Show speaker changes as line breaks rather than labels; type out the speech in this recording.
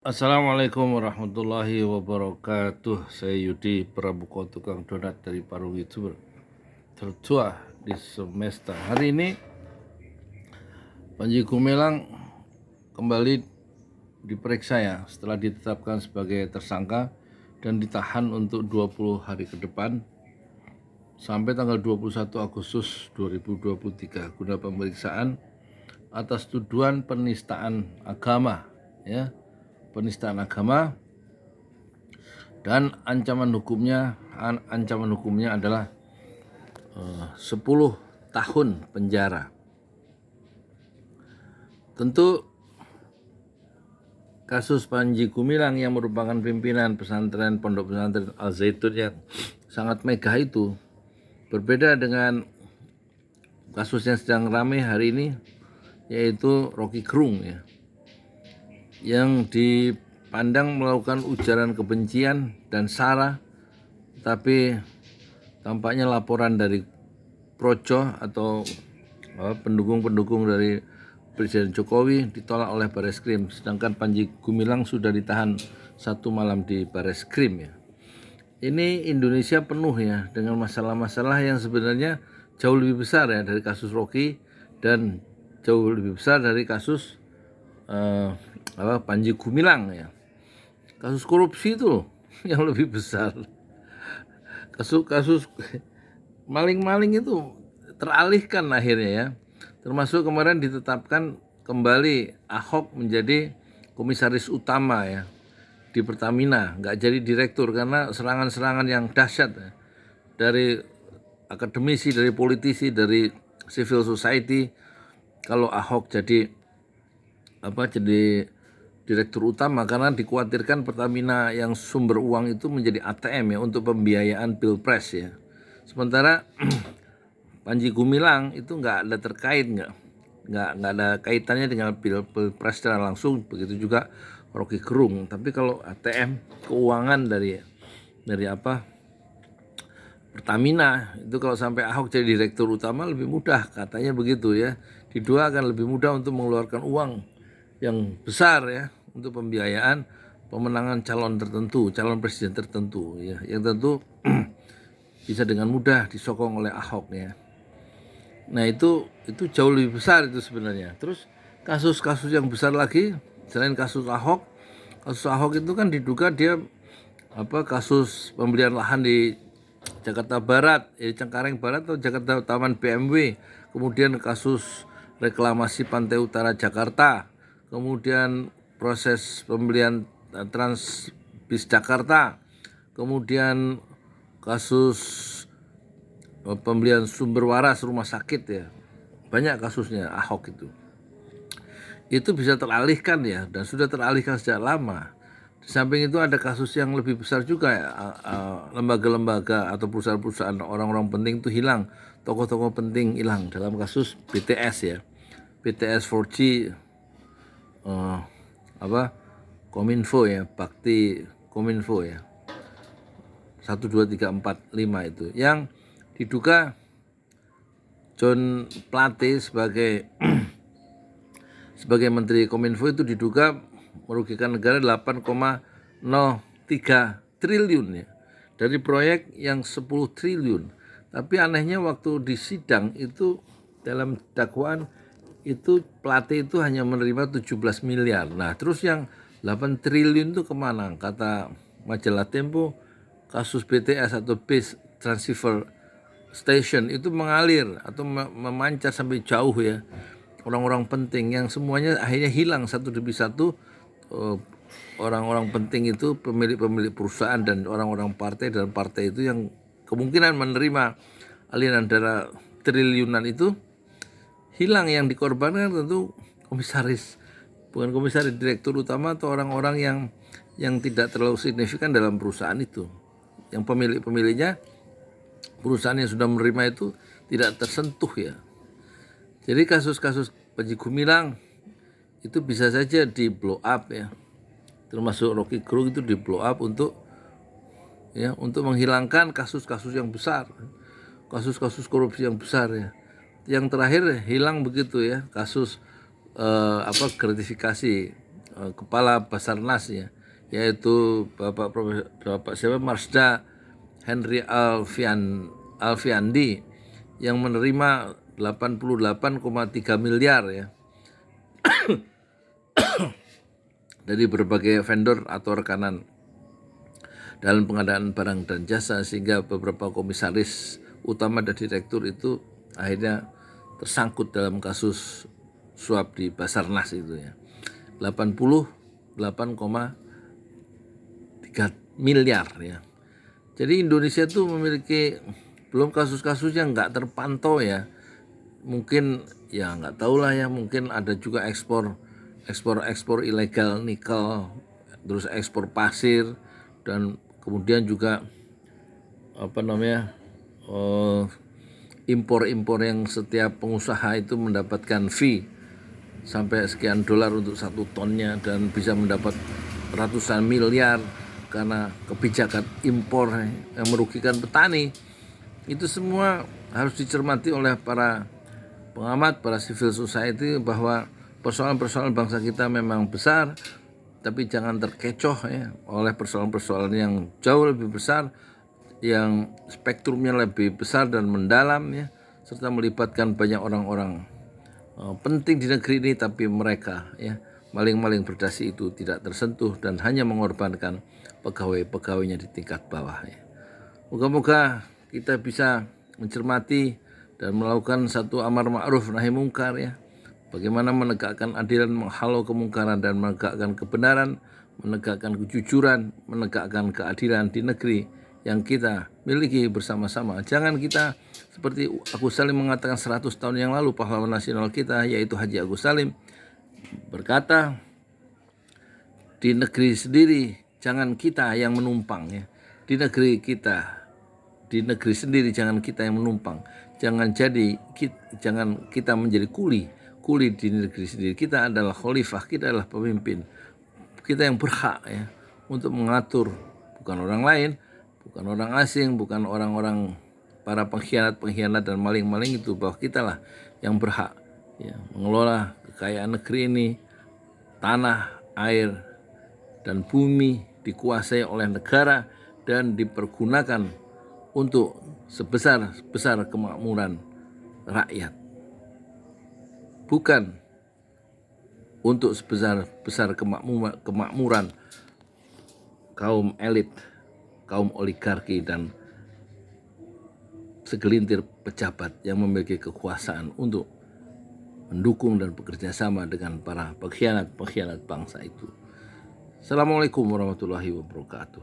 Assalamualaikum warahmatullahi wabarakatuh. Saya Yudi Prabuko, tukang donat dari Parung YouTuber tertua di semesta. Hari ini Panji Gumilang kembali diperiksa ya, setelah ditetapkan sebagai tersangka dan ditahan untuk 20 hari ke depan sampai tanggal 21 Agustus 2023 guna pemeriksaan atas tuduhan penistaan agama ya. Penistaan agama, dan ancaman hukumnya adalah 10 tahun penjara. Tentu kasus Panji Gumilang yang merupakan pimpinan pesantren Pondok Pesantren Al Zaitun yang sangat megah itu berbeda dengan kasus yang sedang ramai hari ini, yaitu Rocky Gerung ya, yang dipandang melakukan ujaran kebencian dan sara, tapi tampaknya laporan dari Projo atau pendukung-pendukung dari Presiden Jokowi ditolak oleh Bareskrim, sedangkan Panji Gumilang sudah ditahan 1 malam di Bareskrim ya. Ini Indonesia penuh ya dengan masalah-masalah yang sebenarnya jauh lebih besar ya dari kasus Rocky dan jauh lebih besar dari kasus Panji Gumilang ya. Kasus korupsi itu yang lebih besar. Kasus maling-maling itu teralihkan akhirnya ya. Termasuk kemarin ditetapkan kembali Ahok menjadi komisaris utama ya di Pertamina, nggak jadi direktur karena serangan-serangan yang dahsyat ya, dari akademisi, dari politisi, dari civil society. Kalau Ahok jadi direktur utama, karena dikhawatirkan Pertamina yang sumber uang itu menjadi ATM ya untuk pembiayaan pilpres ya. Sementara Panji Gumilang itu nggak ada nggak ada kaitannya dengan pilpres secara langsung, begitu juga Rocky Gerung. Tapi kalau ATM keuangan dari Pertamina itu, kalau sampai Ahok jadi direktur utama lebih mudah katanya begitu ya. Dua akan lebih mudah untuk mengeluarkan uang yang besar ya untuk pembiayaan pemenangan calon presiden tertentu ya, yang tentu bisa dengan mudah disokong oleh Ahok ya. Nah itu jauh lebih besar itu sebenarnya. Terus kasus-kasus yang besar lagi selain kasus Ahok itu kan diduga dia kasus pembelian lahan di Jakarta Barat, Cengkareng Barat atau Jakarta Taman BMW, kemudian kasus reklamasi Pantai Utara Jakarta, kemudian proses pembelian Transbis Jakarta, kemudian kasus pembelian sumber waras rumah sakit ya. Banyak kasusnya Ahok itu bisa teralihkan ya, dan sudah teralihkan sejak lama. Di samping itu ada kasus yang lebih besar juga ya, lembaga-lembaga atau perusahaan-perusahaan orang-orang penting itu hilang, tokoh-tokoh penting hilang dalam kasus BTS ya, BTS 4G Kominfo ya, Bakti Kominfo ya, 1, 2, 3, 4, 5 itu yang diduga John Plate sebagai Menteri Kominfo itu diduga merugikan negara 8,03 triliun ya, dari proyek yang 10 triliun. Tapi anehnya waktu di sidang itu dalam dakwaan itu Plate itu hanya menerima 17 miliar. Nah terus yang 8 triliun itu kemana? Kata majalah Tempo, kasus BTS atau Base Transceiver Station itu mengalir atau memancar sampai jauh ya, orang-orang penting yang semuanya akhirnya hilang satu demi satu. Orang-orang penting itu pemilik perusahaan dan orang-orang partai itu yang kemungkinan menerima aliran dana triliunan itu hilang. Yang dikorbankan tentu bukan komisaris, direktur utama atau orang-orang yang tidak terlalu signifikan dalam perusahaan itu, yang pemiliknya perusahaan yang sudah menerima itu tidak tersentuh ya. Jadi kasus-kasus Panji Gumilang itu bisa saja di blow up ya, termasuk Rocky Gerung itu di blow up untuk menghilangkan kasus-kasus yang besar, kasus-kasus korupsi yang besar ya. Yang terakhir hilang begitu ya, kasus gratifikasi kepala Basarnas ya, yaitu Bapak siapa Marsda Henry Alfiandi yang menerima 88,3 miliar ya dari berbagai vendor atau rekanan dalam pengadaan barang dan jasa, sehingga beberapa komisaris utama dan direktur itu akhirnya tersangkut dalam kasus suap di Basarnas itu ya. 88,3 miliar ya. Jadi Indonesia tuh memiliki belum kasus-kasus yang nggak terpantau ya. Mungkin ya nggak tahu lah ya, mungkin ada juga ekspor ilegal nikel, terus ekspor pasir, dan kemudian juga impor yang setiap pengusaha itu mendapatkan fee sampai sekian dolar untuk 1 tonnya dan bisa mendapat ratusan miliar karena kebijakan impor yang merugikan petani. Itu semua harus dicermati oleh para pengamat, para civil society, bahwa persoalan-persoalan bangsa kita memang besar, tapi jangan terkecoh ya oleh persoalan-persoalan yang jauh lebih besar, yang spektrumnya lebih besar dan mendalam ya, serta melibatkan banyak orang-orang penting di negeri ini, tapi mereka ya maling-maling berdasi itu tidak tersentuh dan hanya mengorbankan pegawai-pegawainya di tingkat bawah ya. Moga-moga kita bisa mencermati dan melakukan satu amar ma'ruf nahi mungkar ya. Bagaimana menegakkan adilan, menghalau kemungkaran, dan menegakkan kebenaran, menegakkan kejujuran, menegakkan keadilan di negeri yang kita miliki bersama-sama. Jangan kita seperti Agus Salim mengatakan 100 tahun yang lalu, pahlawan nasional kita yaitu Haji Agus Salim berkata, di negeri sendiri jangan kita yang menumpang ya. Di negeri sendiri jangan kita yang menumpang. Jangan kita menjadi kuli di negeri sendiri. Kita adalah khalifah, kita adalah pemimpin. Kita yang berhak ya untuk mengatur, bukan orang lain, bukan orang asing, bukan orang-orang para pengkhianat dan maling-maling itu, bahwa kita lah yang berhak ya mengelola kekayaan negeri ini. Tanah, air, dan bumi dikuasai oleh negara dan dipergunakan untuk sebesar-besar kemakmuran rakyat, bukan untuk sebesar-besar kemakmuran kaum elit, kaum oligarki, dan segelintir pejabat yang memiliki kekuasaan untuk mendukung dan bekerja sama dengan para pengkhianat bangsa itu. Assalamualaikum warahmatullahi wabarakatuh.